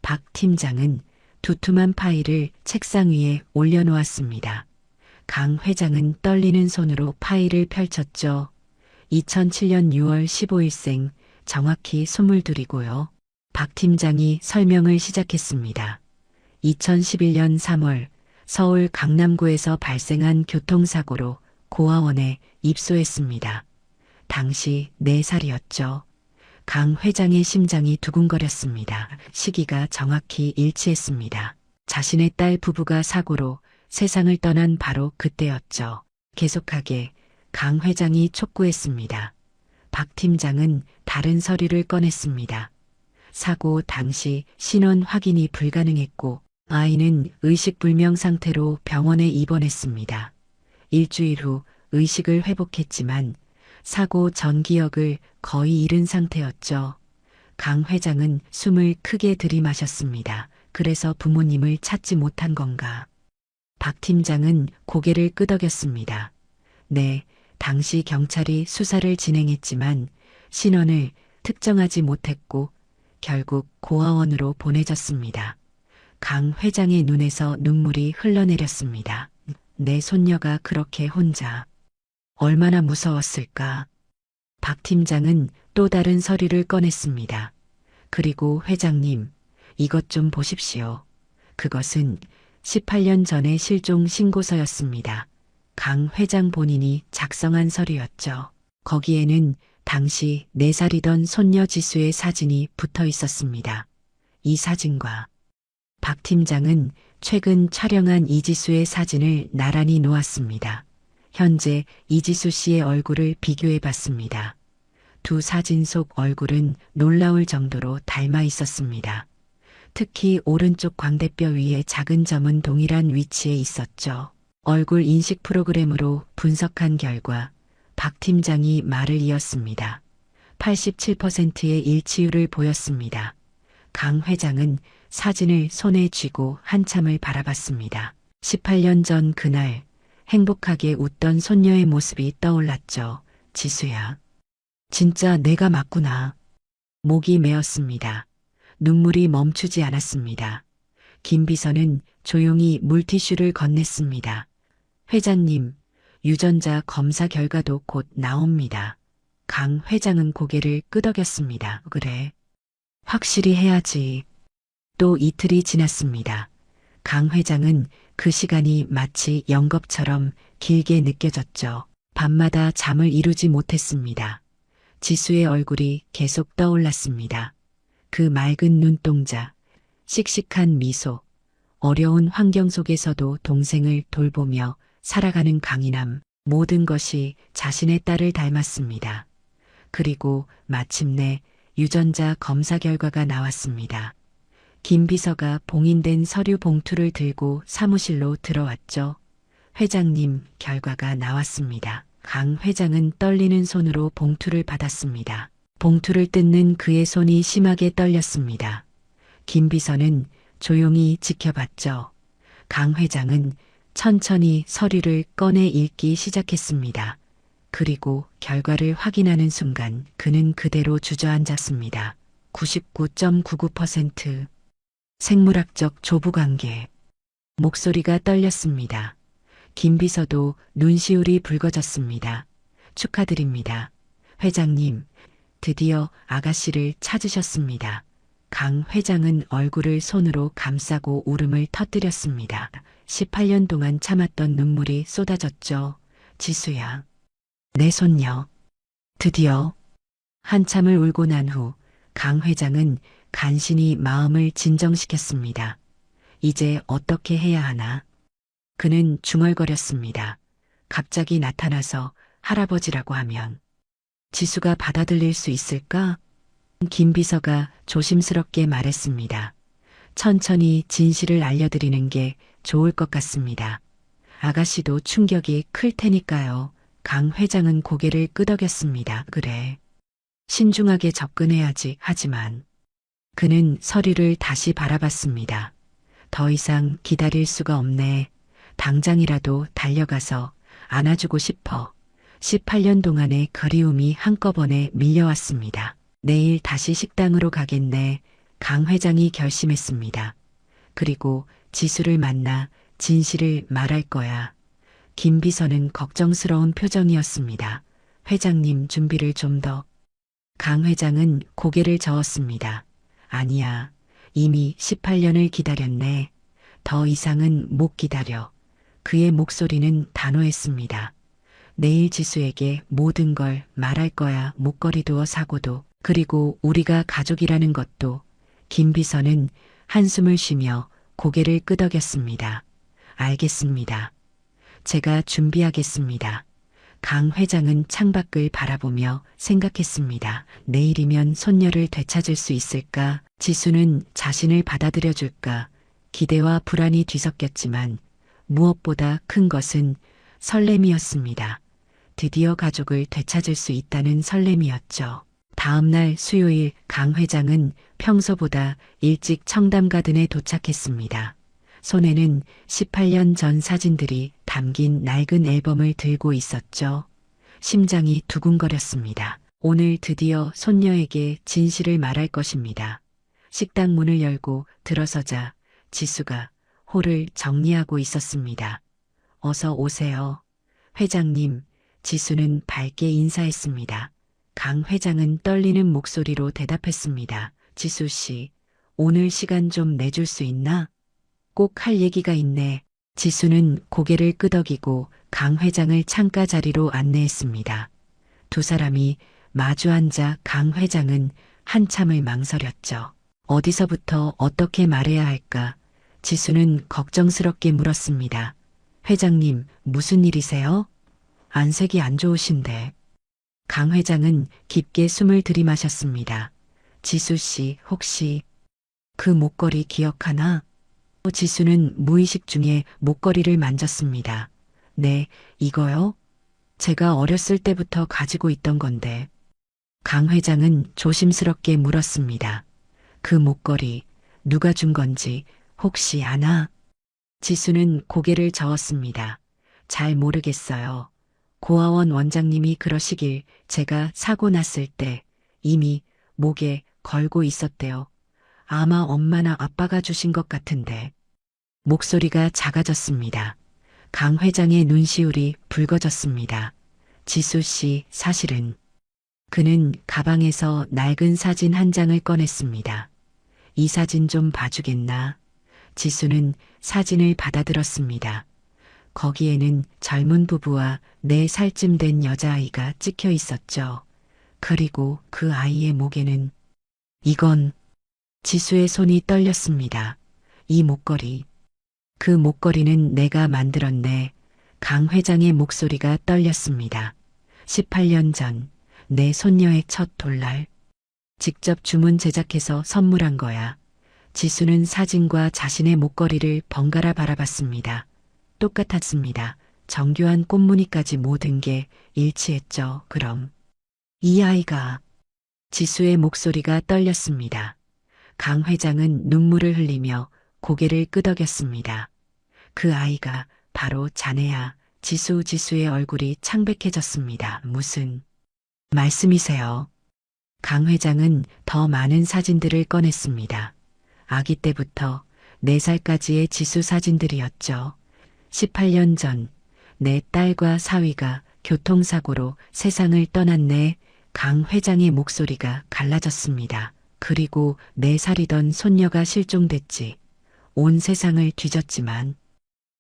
박 팀장은 두툼한 파일을 책상 위에 올려놓았습니다. 강 회장은 떨리는 손으로 파일을 펼쳤죠. 2007년 6월 15일생, 정확히 22이고요. 박 팀장이 설명을 시작했습니다. 2011년 3월 서울 강남구에서 발생한 교통사고로 고아원에 입소했습니다. 당시 4살이었죠. 강 회장의 심장이 두근거렸습니다. 시기가 정확히 일치했습니다. 자신의 딸 부부가 사고로 세상을 떠난 바로 그때였죠. 계속하게 강 회장이 촉구했습니다. 박 팀장은 다른 서류를 꺼냈습니다. 사고 당시 신원 확인이 불가능했고 아이는 의식불명 상태로 병원에 입원했습니다. 일주일 후 의식을 회복했지만 사고 전 기억을 거의 잃은 상태였죠. 강 회장은 숨을 크게 들이마셨습니다. 그래서 부모님을 찾지 못한 건가? 박 팀장은 고개를 끄덕였습니다. 네, 당시 경찰이 수사를 진행했지만 신원을 특정하지 못했고 결국 고아원으로 보내졌습니다. 강 회장의 눈에서 눈물이 흘러내렸습니다. 내 손녀가 그렇게 혼자 얼마나 무서웠을까. 박 팀장은 또 다른 서류를 꺼냈습니다. 그리고 회장님, 이것 좀 보십시오. 그것은 18년 전의 실종 신고서였습니다. 강 회장 본인이 작성한 서류였죠. 거기에는 당시 4살이던 손녀 지수의 사진이 붙어 있었습니다. 이 사진과 박 팀장은 최근 촬영한 이지수의 사진을 나란히 놓았습니다. 현재 이지수 씨의 얼굴을 비교해 봤습니다. 두 사진 속 얼굴은 놀라울 정도로 닮아 있었습니다. 특히 오른쪽 광대뼈 위에 작은 점은 동일한 위치에 있었죠. 얼굴 인식 프로그램으로 분석한 결과 박 팀장이 말을 이었습니다. 87%의 일치율을 보였습니다. 강 회장은 사진을 손에 쥐고 한참을 바라봤습니다. 18년 전 그날 행복하게 웃던 손녀의 모습이 떠올랐죠. 지수야. 진짜 내가 맞구나. 목이 메었습니다. 눈물이 멈추지 않았습니다. 김 비서는 조용히 물티슈를 건넸습니다. 회장님, 유전자 검사 결과도 곧 나옵니다. 강 회장은 고개를 끄덕였습니다. 그래. 확실히 해야지. 또 이틀이 지났습니다. 강 회장은 그 시간이 마치 영겁처럼 길게 느껴졌죠. 밤마다 잠을 이루지 못했습니다. 지수의 얼굴이 계속 떠올랐습니다. 그 맑은 눈동자, 씩씩한 미소, 어려운 환경 속에서도 동생을 돌보며 살아가는 강인함, 모든 것이 자신의 딸을 닮았습니다. 그리고 마침내 유전자 검사 결과가 나왔습니다. 김 비서가 봉인된 서류 봉투를 들고 사무실로 들어왔죠. 회장님, 결과가 나왔습니다. 강 회장은 떨리는 손으로 봉투를 받았습니다. 봉투를 뜯는 그의 손이 심하게 떨렸습니다. 김 비서는 조용히 지켜봤죠. 강 회장은 천천히 서류를 꺼내 읽기 시작했습니다. 그리고 결과를 확인하는 순간 그는 그대로 주저앉았습니다. 99.99%. 생물학적 조부관계. 목소리가 떨렸습니다. 김 비서도 눈시울이 붉어졌습니다. 축하드립니다. 회장님, 드디어 아가씨를 찾으셨습니다. 강 회장은 얼굴을 손으로 감싸고 울음을 터뜨렸습니다. 18년 동안 참았던 눈물이 쏟아졌죠. 지수야. 내 손녀. 드디어. 한참을 울고 난 후 강 회장은 간신히 마음을 진정시켰습니다. 이제 어떻게 해야 하나? 그는 중얼거렸습니다. 갑자기 나타나서 할아버지라고 하면 지수가 받아들일 수 있을까? 김 비서가 조심스럽게 말했습니다. 천천히 진실을 알려드리는 게 좋을 것 같습니다. 아가씨도 충격이 클 테니까요. 강 회장은 고개를 끄덕였습니다. 그래. 신중하게 접근해야지. 하지만 그는 서류를 다시 바라봤습니다. 더 이상 기다릴 수가 없네. 당장이라도 달려가서 안아주고 싶어. 18년 동안의 그리움이 한꺼번에 밀려왔습니다. 내일 다시 식당으로 가겠네. 강 회장이 결심했습니다. 그리고 지수를 만나 진실을 말할 거야. 김 비서는 걱정스러운 표정이었습니다. 회장님, 준비를 좀 더. 강 회장은 고개를 저었습니다. 아니야. 이미 18년을 기다렸네. 더 이상은 못 기다려. 그의 목소리는 단호했습니다. 내일 지수에게 모든 걸 말할 거야. 목걸이도 사고도. 그리고 우리가 가족이라는 것도. 김 비서는 한숨을 쉬며 고개를 끄덕였습니다. 알겠습니다. 제가 준비하겠습니다. 강 회장은 창밖을 바라보며 생각했습니다. 내일이면 손녀를 되찾을 수 있을까? 지수는 자신을 받아들여 줄까? 기대와 불안이 뒤섞였지만 무엇보다 큰 것은 설렘이었습니다. 드디어 가족을 되찾을 수 있다는 설렘이었죠. 다음 날 수요일 강 회장은 평소보다 일찍 청담가든에 도착했습니다. 손에는 18년 전 사진들이 담긴 낡은 앨범을 들고 있었죠. 심장이 두근거렸습니다. 오늘 드디어 손녀에게 진실을 말할 것입니다. 식당 문을 열고 들어서자 지수가 홀을 정리하고 있었습니다. 어서 오세요. 회장님, 지수는 밝게 인사했습니다. 강 회장은 떨리는 목소리로 대답했습니다. 지수 씨, 오늘 시간 좀 내줄 수 있나? 꼭 할 얘기가 있네. 지수는 고개를 끄덕이고 강 회장을 창가 자리로 안내했습니다. 두 사람이 마주 앉아 강 회장은 한참을 망설였죠. 어디서부터 어떻게 말해야 할까? 지수는 걱정스럽게 물었습니다. 회장님, 무슨 일이세요? 안색이 안 좋으신데. 강 회장은 깊게 숨을 들이마셨습니다. 지수 씨, 혹시 그 목걸이 기억하나? 지수는 무의식 중에 목걸이를 만졌습니다. 네, 이거요? 제가 어렸을 때부터 가지고 있던 건데. 강 회장은 조심스럽게 물었습니다. 그 목걸이 누가 준 건지 혹시 아나? 지수는 고개를 저었습니다. 잘 모르겠어요. 고아원 원장님이 그러시길 제가 사고 났을 때 이미 목에 걸고 있었대요. 아마 엄마나 아빠가 주신 것 같은데. 목소리가 작아졌습니다. 강 회장의 눈시울이 붉어졌습니다. 지수 씨, 사실은 그는 가방에서 낡은 사진 한 장을 꺼냈습니다. 이 사진 좀 봐주겠나? 지수는 사진을 받아들었습니다. 거기에는 젊은 부부와 4살쯤 된 여자아이가 찍혀 있었죠. 그리고 그 아이의 목에는 이건 지수의 손이 떨렸습니다. 이 목걸이. 그 목걸이는 내가 만들었네. 강 회장의 목소리가 떨렸습니다. 18년 전 내 손녀의 첫 돌날. 직접 주문 제작해서 선물한 거야. 지수는 사진과 자신의 목걸이를 번갈아 바라봤습니다. 똑같았습니다. 정교한 꽃무늬까지 모든 게 일치했죠. 그럼 이 아이가. 지수의 목소리가 떨렸습니다. 강 회장은 눈물을 흘리며 고개를 끄덕였습니다. 그 아이가 바로 자네야. 지수의 얼굴이 창백해졌습니다. 무슨 말씀이세요? 강 회장은 더 많은 사진들을 꺼냈습니다. 아기 때부터 4살까지의 지수 사진들이었죠. 18년 전 내 딸과 사위가 교통사고로 세상을 떠났네. 강 회장의 목소리가 갈라졌습니다. 그리고 4살이던 손녀가 실종됐지. 온 세상을 뒤졌지만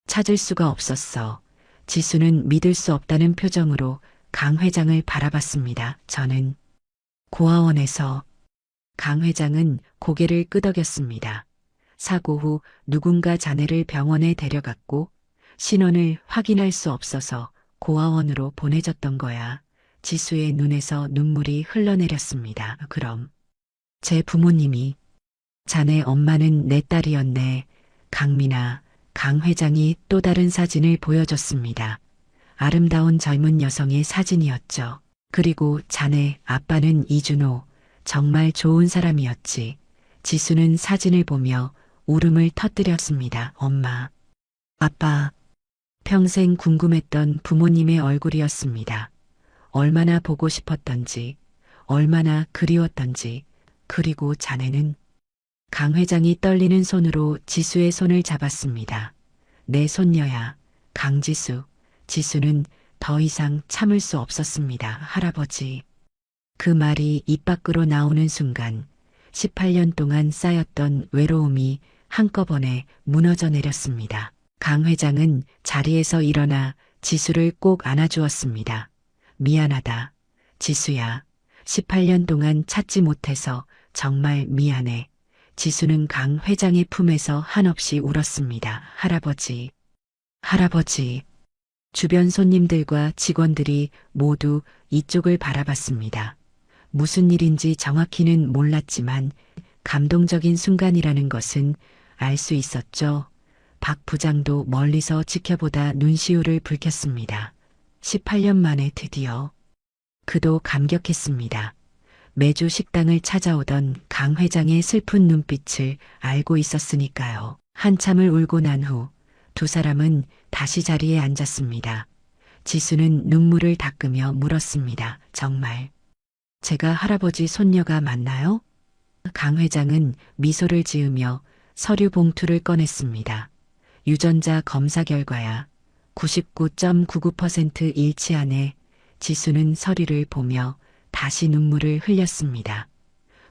찾을 수가 없었어. 지수는 믿을 수 없다는 표정으로 강 회장을 바라봤습니다. 저는 고아원에서. 강 회장은 고개를 끄덕였습니다. 사고 후 누군가 자네를 병원에 데려갔고 신원을 확인할 수 없어서 고아원으로 보내졌던 거야. 지수의 눈에서 눈물이 흘러내렸습니다. 그럼 제 부모님이. 자네 엄마는 내 딸이었네. 강민아. 강 회장이 또 다른 사진을 보여줬습니다. 아름다운 젊은 여성의 사진이었죠. 그리고 자네 아빠는 이준호. 정말 좋은 사람이었지. 지수는 사진을 보며 울음을 터뜨렸습니다. 엄마, 아빠. 평생 궁금했던 부모님의 얼굴이었습니다. 얼마나 보고 싶었던지, 얼마나 그리웠던지. 그리고 자네는. 강 회장이 떨리는 손으로 지수의 손을 잡았습니다. 내 손녀야, 강지수. 지수는 더 이상 참을 수 없었습니다. 할아버지. 그 말이 입 밖으로 나오는 순간 18년 동안 쌓였던 외로움이 한꺼번에 무너져 내렸습니다. 강 회장은 자리에서 일어나 지수를 꼭 안아주었습니다. 미안하다. 지수야. 18년 동안 찾지 못해서 정말 미안해. 지수는 강 회장의 품에서 한없이 울었습니다. 할아버지. 할아버지. 주변 손님들과 직원들이 모두 이쪽을 바라봤습니다. 무슨 일인지 정확히는 몰랐지만 감동적인 순간이라는 것은 알 수 있었죠. 박 부장도 멀리서 지켜보다 눈시울을 붉혔습니다. 18년 만에 드디어. 그도 감격했습니다. 매주 식당을 찾아오던 강 회장의 슬픈 눈빛을 알고 있었으니까요. 한참을 울고 난 후 두 사람은 다시 자리에 앉았습니다. 지수는 눈물을 닦으며 물었습니다. 정말 제가 할아버지 손녀가 맞나요? 강 회장은 미소를 지으며 서류 봉투를 꺼냈습니다. 유전자 검사 결과야 99.99% 일치하네. 지수는 서류를 보며 다시 눈물을 흘렸습니다.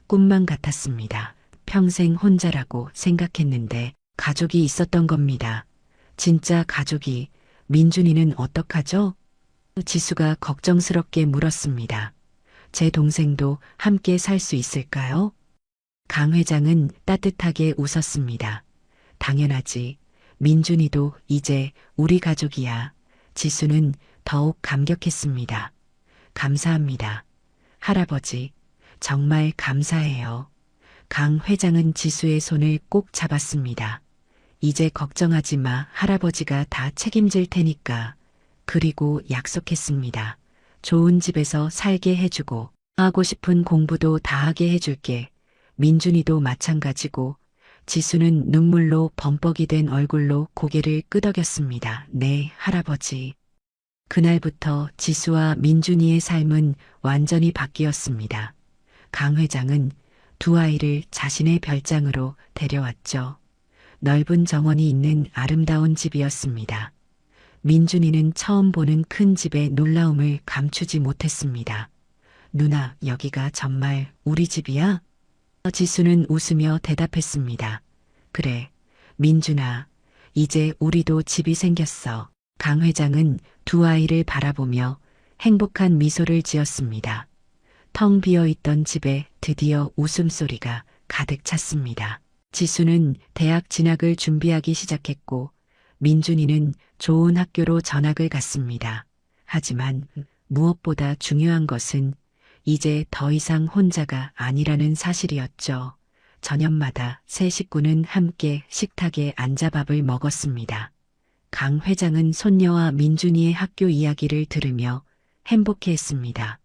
꿈만 같았습니다. 평생 혼자라고 생각했는데 가족이 있었던 겁니다. 진짜 가족이. 민준이는 어떡하죠? 지수가 걱정스럽게 물었습니다. 제 동생도 함께 살 수 있을까요? 강 회장은 따뜻하게 웃었습니다. 당연하지. 민준이도 이제 우리 가족이야. 지수는 더욱 감격했습니다. 감사합니다. 할아버지, 정말 감사해요. 강 회장은 지수의 손을 꼭 잡았습니다. 이제 걱정하지 마. 할아버지가 다 책임질 테니까. 그리고 약속했습니다. 좋은 집에서 살게 해주고 하고 싶은 공부도 다 하게 해줄게. 민준이도 마찬가지고. 지수는 눈물로 범벅이 된 얼굴로 고개를 끄덕였습니다. 네, 할아버지. 그날부터 지수와 민준이의 삶은 완전히 바뀌었습니다. 강 회장은 두 아이를 자신의 별장으로 데려왔죠. 넓은 정원이 있는 아름다운 집이었습니다. 민준이는 처음 보는 큰 집의 놀라움을 감추지 못했습니다. 누나, 여기가 정말 우리 집이야? 지수는 웃으며 대답했습니다. 그래, 민준아, 이제 우리도 집이 생겼어. 강 회장은 두 아이를 바라보며 행복한 미소를 지었습니다. 텅 비어있던 집에 드디어 웃음소리가 가득 찼습니다. 지수는 대학 진학을 준비하기 시작했고 민준이는 좋은 학교로 전학을 갔습니다. 하지만 무엇보다 중요한 것은 이제 더 이상 혼자가 아니라는 사실이었죠. 저녁마다 세 식구는 함께 식탁에 앉아 밥을 먹었습니다. 강 회장은 손녀와 민준이의 학교 이야기를 들으며 행복해했습니다.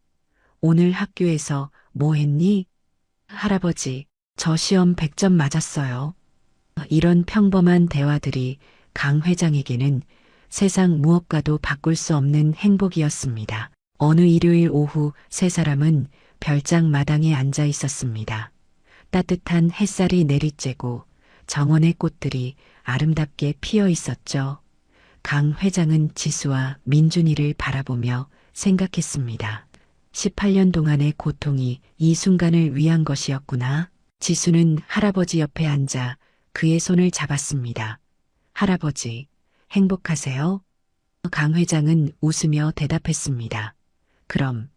오늘 학교에서 뭐 했니? 할아버지, 저 시험 100점 맞았어요. 이런 평범한 대화들이 강 회장에게는 세상 무엇과도 바꿀 수 없는 행복이었습니다. 어느 일요일 오후 세 사람은 별장 마당에 앉아 있었습니다. 따뜻한 햇살이 내리쬐고 정원의 꽃들이 아름답게 피어 있었죠. 강 회장은 지수와 민준이를 바라보며 생각했습니다. 18년 동안의 고통이 이 순간을 위한 것이었구나. 지수는 할아버지 옆에 앉아 그의 손을 잡았습니다. 할아버지, 행복하세요? 강 회장은 웃으며 대답했습니다. 그럼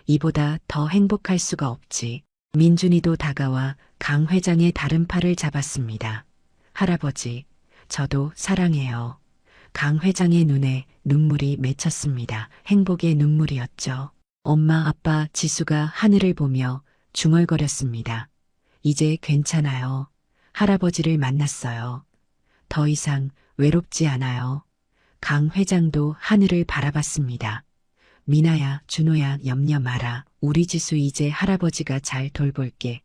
이보다 더 행복할 수가 없지. 민준이도 다가와 강 회장의 다른 팔을 잡았습니다. 할아버지, 저도 사랑해요. 강 회장의 눈에 눈물이 맺혔습니다. 행복의 눈물이었죠. 엄마, 아빠, 지수가 하늘을 보며 중얼거렸습니다. 이제 괜찮아요. 할아버지를 만났어요. 더 이상 외롭지 않아요. 강 회장도 하늘을 바라봤습니다. 미나야, 준호야, 염려 마라. 우리 지수 이제 할아버지가 잘 돌볼게.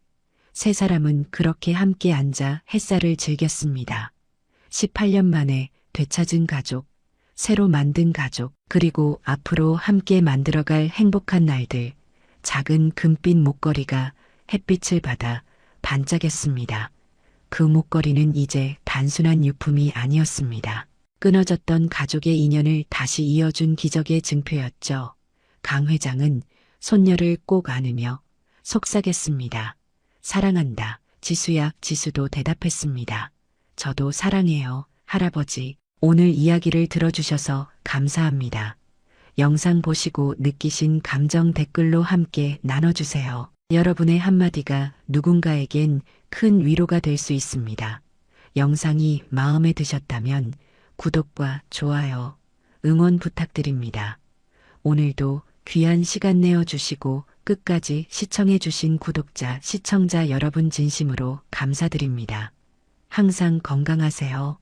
세 사람은 그렇게 함께 앉아 햇살을 즐겼습니다. 18년 만에 되찾은 가족, 새로 만든 가족, 그리고 앞으로 함께 만들어갈 행복한 날들. 작은 금빛 목걸이가 햇빛을 받아 반짝였습니다. 그 목걸이는 이제 단순한 유품이 아니었습니다. 끊어졌던 가족의 인연을 다시 이어준 기적의 증표였죠. 강 회장은 손녀를 꼭 안으며 속삭였습니다. 사랑한다. 지수야. 지수도 대답했습니다. 저도 사랑해요. 할아버지, 오늘 이야기를 들어주셔서 감사합니다. 영상 보시고 느끼신 감정 댓글로 함께 나눠주세요. 여러분의 한마디가 누군가에겐 큰 위로가 될 수 있습니다. 영상이 마음에 드셨다면 구독과 좋아요, 응원 부탁드립니다. 오늘도 귀한 시간 내어주시고 끝까지 시청해주신 구독자, 시청자 여러분 진심으로 감사드립니다. 항상 건강하세요.